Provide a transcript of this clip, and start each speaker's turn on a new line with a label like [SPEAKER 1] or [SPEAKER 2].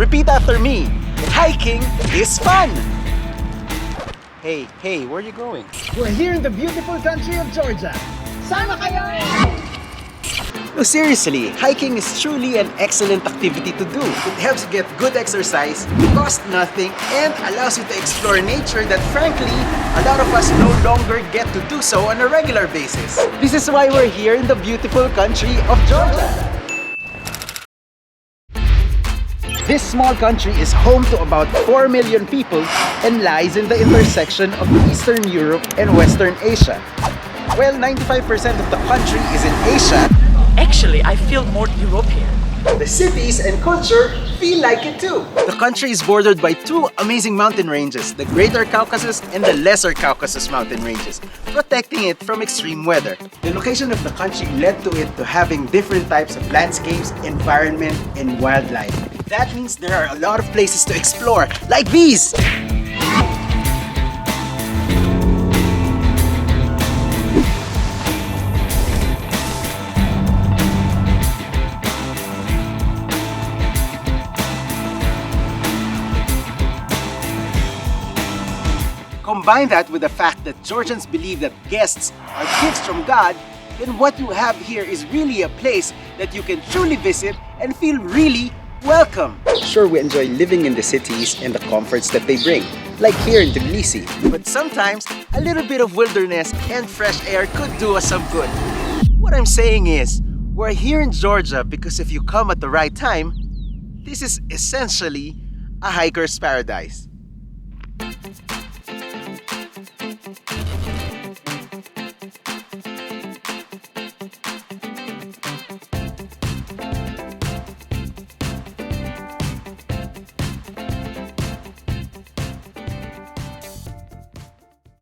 [SPEAKER 1] Repeat after me. Hiking is fun. Hey, where are you going?
[SPEAKER 2] We're here in the beautiful country of Georgia. Sama kayo!
[SPEAKER 1] No, seriously, hiking is truly an excellent activity to do. It helps you get good exercise, costs nothing, and allows you to explore nature that frankly, a lot of us no longer get to do so on a regular basis. This is why we're here in the beautiful country of Georgia. This small country is home to about 4 million people and lies in the intersection of Eastern Europe and Western Asia. Well, 95% of the country is in Asia.
[SPEAKER 3] Actually, I feel more European.
[SPEAKER 1] The cities and culture feel like it too. The country is bordered by two amazing mountain ranges, the Greater Caucasus and the Lesser Caucasus mountain ranges, protecting it from extreme weather. The location of the country led to it to having different types of landscapes, environment, and wildlife. That means there are a lot of places to explore, like these! Combine that with the fact that Georgians believe that guests are gifts from God, then what you have here is really a place that you can truly visit and feel really welcome. Sure, we enjoy living in the cities and the comforts that they bring, like here in Tbilisi. But sometimes, a little bit of wilderness and fresh air could do us some good. What I'm saying is, we're here in Georgia because if you come at the right time, this is essentially a hiker's paradise.